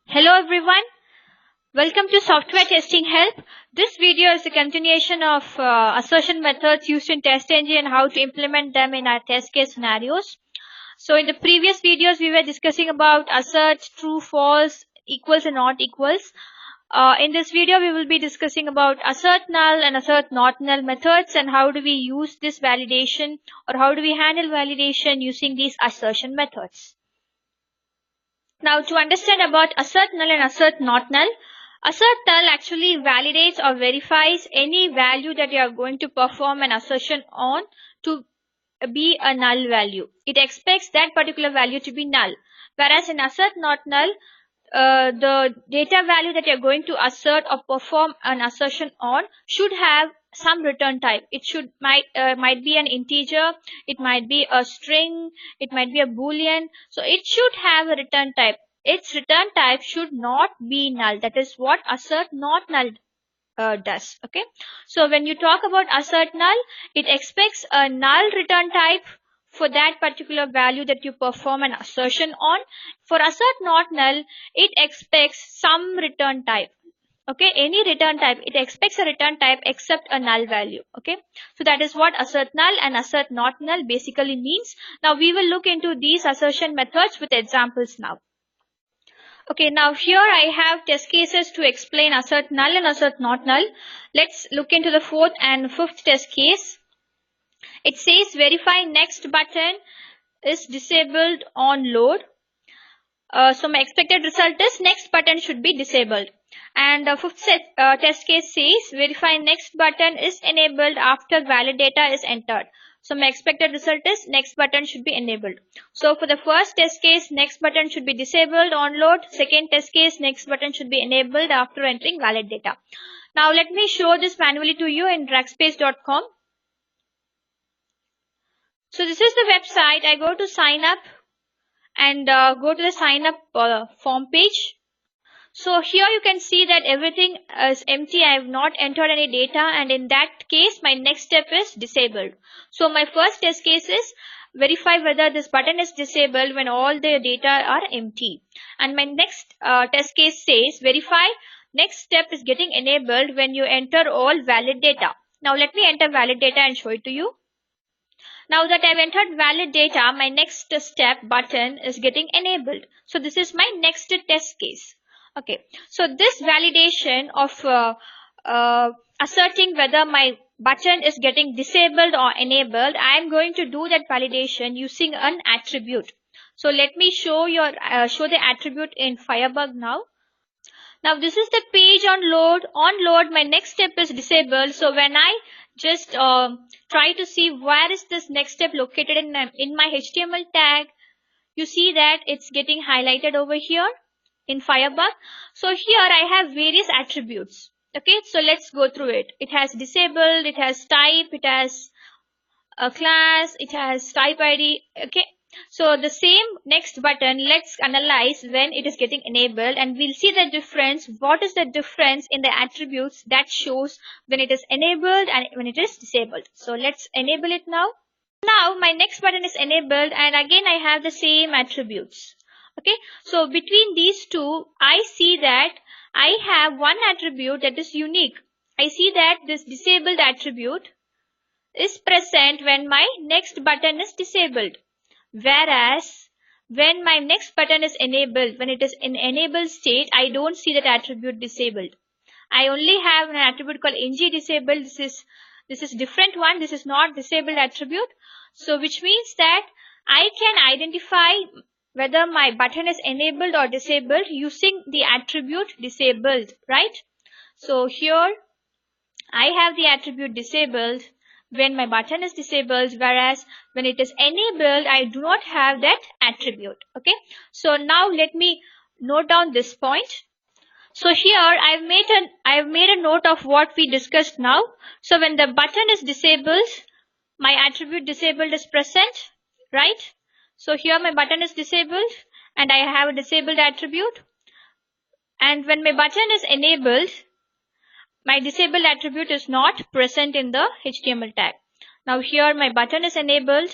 Hello everyone, welcome to Software Testing Help. This video is a continuation of assertion methods used in test engine and how to implement them in our test case scenarios. So in the previous videos we were discussing about assert, true, false, equals and not equals. In this video we will be discussing about assert null and assert not null methods and how do we use this validation or how do we handle validation using these assertion methods. Now to understand about assert null and assert not null, assert null actually validates or verifies any value that you are going to perform an assertion on to be a null value. It expects that particular value to be null. Whereas in assert not null, the data value that you're going to assert or perform an assertion on should have some return type. It might be an integer, it might be a string, it might be a boolean. So it should have a return type. Its return type should not be null. That is what assert not null does. Okay. So when you talk about assert null, it expects a null return type for that particular value that you perform an assertion on. For assert not null, it expects some return type. Okay, any return type, it expects a return type except a null value. Okay, so that is what assert null and assert not null basically means. Now we will look into these assertion methods with examples now. Okay, now here I have test cases to explain assert null and assert not null. Let's look into the fourth and fifth test case. It says verify next button is disabled on load. So my expected result is next button should be disabled. And the fifth test case says verify next button is enabled after valid data is entered. So my expected result is next button should be enabled. So for the first test case, next button should be disabled on load. Second test case, next button should be enabled after entering valid data. Now let me show this manually to you in rackspace.com. So this is the website. I go to sign up and go to the sign up form page. So here you can see that everything is empty. I have not entered any data, and in that case my next step is disabled. So my first test case is verify whether this button is disabled when all the data are empty. And my next test case says verify next step is getting enabled when you enter all valid data. Now let me enter valid data and show it to you. Now that I've entered valid data, my next step button is getting enabled. So this is my next test case. Okay, so this validation of asserting whether my button is getting disabled or enabled, I am going to do that validation using an attribute. So let me show the attribute in Firebug now. Now this is the page on load. On load, my next step is disabled. So when I just try to see where is this next step located in my HTML tag, you see that it's getting highlighted over here in Firebug. So here I have various attributes. Okay, so let's go through it. It has disabled, it has type, it has a class, it has type ID. Okay, so the same next button, let's analyze when it is getting enabled, and we'll see the difference. What is the difference in the attributes that shows when it is enabled and when it is disabled? So let's enable it now. Now my next button is enabled, and again I have the same attributes. Okay, so between these two, I see that I have one attribute that is unique. I see that this disabled attribute is present when my next button is disabled. Whereas when my next button is enabled, when it is in enabled state, I don't see that attribute disabled. I only have an attribute called ng disabled. This is different one. This is not disabled attribute. So which means that I can identify whether my button is enabled or disabled using the attribute disabled, right? So here I have the attribute disabled when my button is disabled, whereas when it is enabled, I do not have that attribute. Okay, so now let me note down this point. So here I've made a note of what we discussed now. So when the button is disabled, my attribute disabled is present, right? So here my button is disabled and I have a disabled attribute. And when my button is enabled, my disabled attribute is not present in the HTML tag. Now here my button is enabled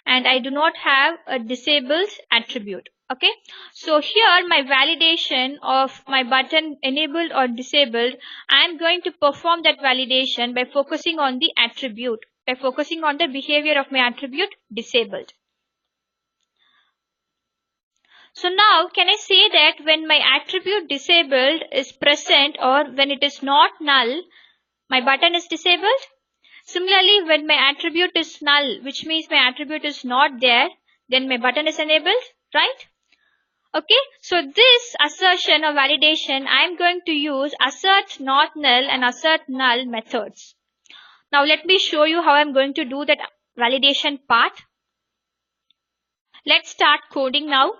and I do not have a disabled attribute. Okay, so here my validation of my button enabled or disabled, I am going to perform that validation by focusing on the attribute, by focusing on the behavior of my attribute disabled. So now can I say that when my attribute disabled is present or when it is not null, my button is disabled? Similarly, when my attribute is null, which means my attribute is not there, then my button is enabled, right? Okay, so this assertion or validation, I am going to use assert not null and assert null methods. Now let me show you how I am going to do that validation part. Let's start coding now.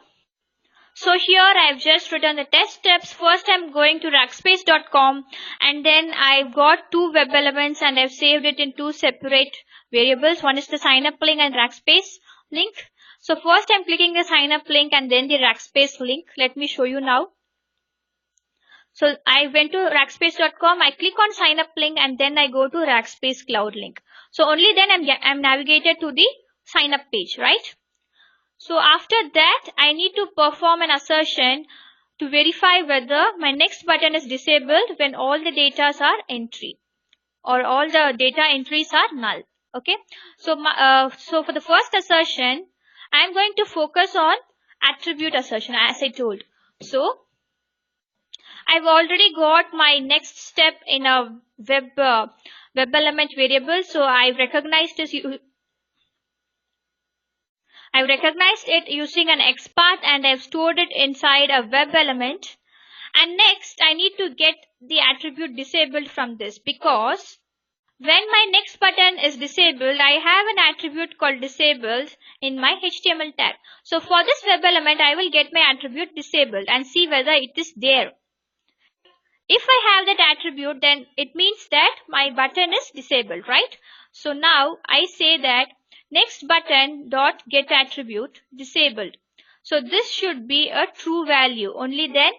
So here I have just written the test steps. First I'm going to rackspace.com and then I've got two web elements and I've saved it in two separate variables. One is the sign up link and Rackspace link. So first I'm clicking the sign up link and then the Rackspace link. Let me show you now. So I went to rackspace.com, I click on sign up link and then I go to Rackspace cloud link. So only then I'm navigated to the sign up page, right? So after that, I need to perform an assertion to verify whether my next button is disabled when all the data are entry or all the data entries are null. Okay. So, so for the first assertion, I am going to focus on attribute assertion as I told. So I've already got my next step in a web element variable. So I've recognized it using an XPath and I've stored it inside a web element. And next I need to get the attribute disabled from this, because when my next button is disabled, I have an attribute called disabled in my HTML tag. So for this web element, I will get my attribute disabled and see whether it is there. If I have that attribute, then it means that my button is disabled, right? So now I say that next button dot get attribute disabled. So this should be a true value. Only then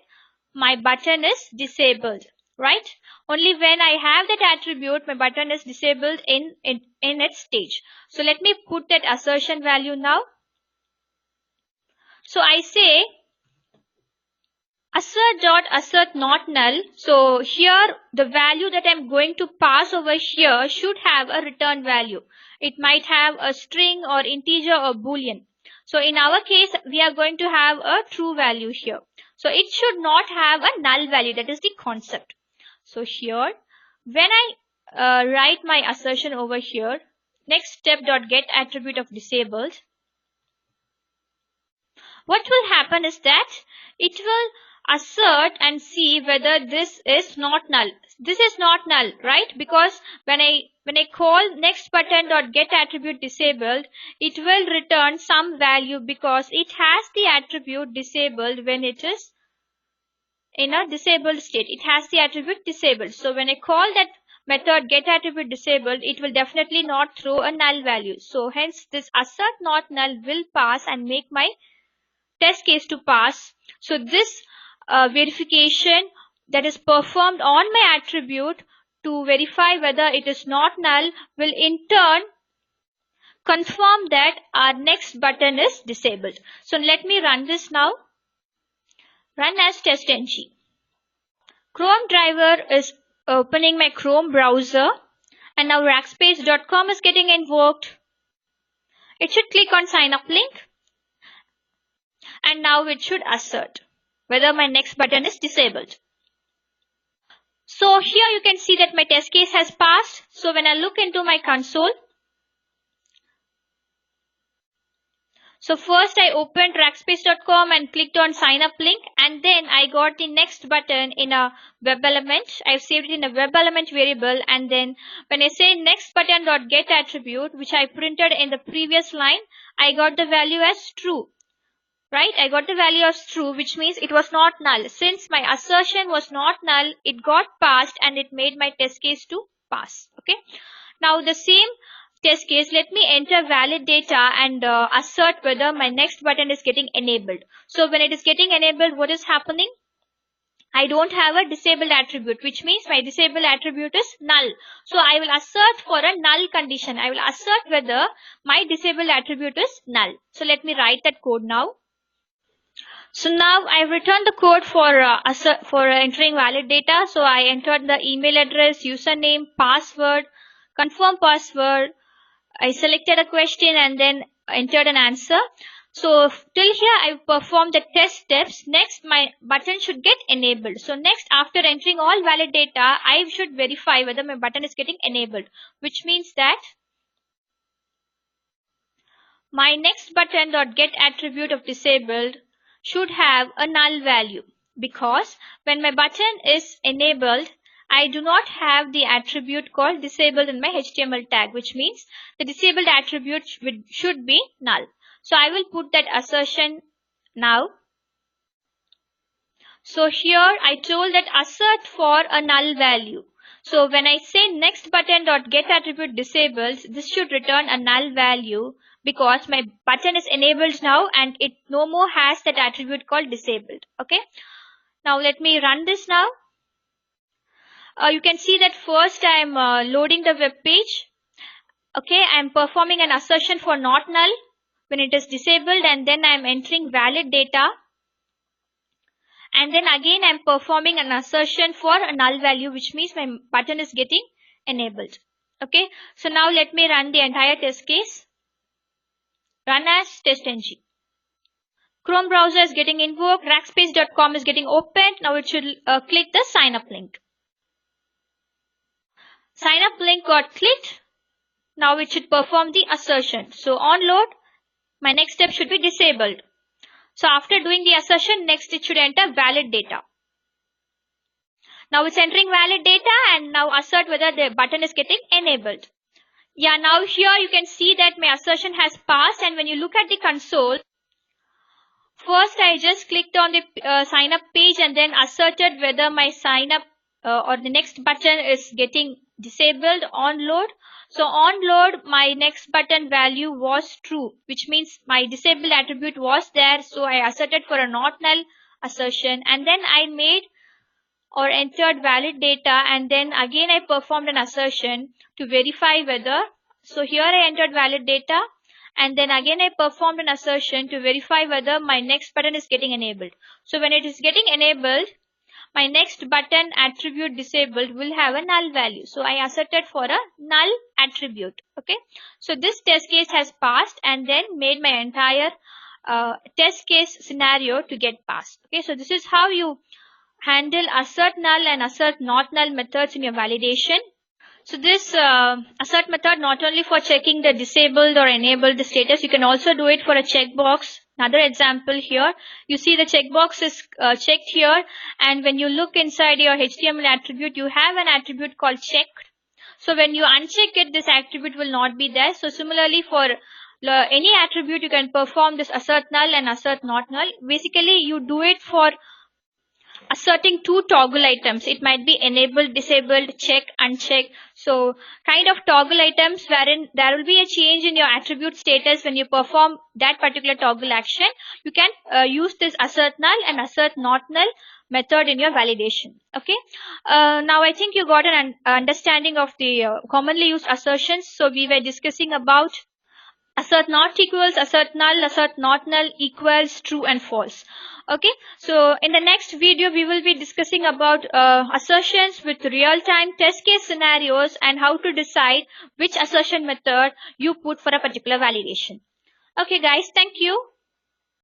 my button is disabled, right? Only when I have that attribute, my button is disabled in its stage. So let me put that assertion value now. So I say assert not null. So here the value that I'm going to pass over here should have a return value. It might have a string or integer or boolean. So in our case, we are going to have a true value here. So it should not have a null value. That is the concept. So here, when I write my assertion over here, next step dot get attribute of disabled, what will happen is that it will assert and see whether this is not null. This is not null, right? Because when I call next button dot get attribute disabled, it will return some value because it has the attribute disabled when it is in a disabled state. It has the attribute disabled. So when I call that method get attribute disabled, it will definitely not throw a null value. So hence this assert not null will pass and make my test case to pass. So this verification that is performed on my attribute to verify whether it is not null will in turn confirm that our next button is disabled. So let me run this now. Run as testng. Chrome driver is opening my Chrome browser and now rackspace.com is getting invoked. It should click on sign up link and now it should assert whether my next button is disabled. So here you can see that my test case has passed. So when I look into my console, so first I opened rackspace.com and clicked on sign up link and then I got the next button in a web element. I've saved it in a web element variable and then when I say next button dot get attribute, which I printed in the previous line, I got the value as true. Right? I got the value as true, which means it was not null. Since my assertion was not null, it got passed and it made my test case to pass. Okay. Now the same test case, let me enter valid data and assert whether my next button is getting enabled. So when it is getting enabled, what is happening? I don't have a disabled attribute, which means my disabled attribute is null. So I will assert for a null condition. I will assert whether my disabled attribute is null. So let me write that code now. So now I've returned the code for entering valid data. So I entered the email address, username, password, confirm password. I selected a question and then entered an answer. So till here I've performed the test steps. Next my button should get enabled. So next, after entering all valid data, I should verify whether my button is getting enabled, which means that my next button dot get attribute of disabled should have a null value, because when my button is enabled, I do not have the attribute called disabled in my HTML tag, which means the disabled attribute should be null. So I will put that assertion now. So here I told that assert for a null value. So when I say next button dot get attribute disabled, this should return a null value because my button is enabled now and it no more has that attribute called disabled. Okay. Now let me run this now. You can see that first I am loading the web page. Okay, I am performing an assertion for not null when it is disabled, and then I am entering valid data. And then again I'm performing an assertion for a null value, which means my button is getting enabled. Okay, so now let me run the entire test case. Run as testng. Chrome browser is getting invoked, rackspace.com is getting opened. Now it should click the sign up link. Sign up link got clicked. Now it should perform the assertion. So on load, my next step should be disabled. So after doing the assertion, next it should enter valid data. Now it's entering valid data and now assert whether the button is getting enabled. Yeah, now here you can see that my assertion has passed, and when you look at the console, first I just clicked on the sign up page and then asserted whether my sign up or the next button is getting disabled on load. So on load, my next button value was true, which means my disabled attribute was there. So I asserted for a not null assertion, and then I made or entered valid data, and then again I performed an assertion to verify whether. So here I entered valid data, and then again I performed an assertion to verify whether my next button is getting enabled. So when it is getting enabled, my next button attribute disabled will have a null value. So I asserted for a null attribute. Okay. So this test case has passed and then made my entire test case scenario to get passed. Okay. So this is how you handle assert null and assert not null methods in your validation. So this assert method not only for checking the disabled or enabled status, you can also do it for a checkbox. Another example here, you see the checkbox is checked here, and when you look inside your HTML attribute, you have an attribute called checked. So when you uncheck it, this attribute will not be there. So similarly for any attribute, you can perform this assert null and assert not null. Basically, you do it for asserting two toggle items. It might be enabled, disabled, check, uncheck. So kind of toggle items wherein there will be a change in your attribute status when you perform that particular toggle action. You can use this assert null and assert not null method in your validation. Okay. Now I think you got an understanding of the commonly used assertions. So we were discussing about assert not equals, assert null, assert not null, equals, true and false. Okay, so in the next video we will be discussing about assertions with real-time test case scenarios and how to decide which assertion method you put for a particular validation. Okay guys, thank you.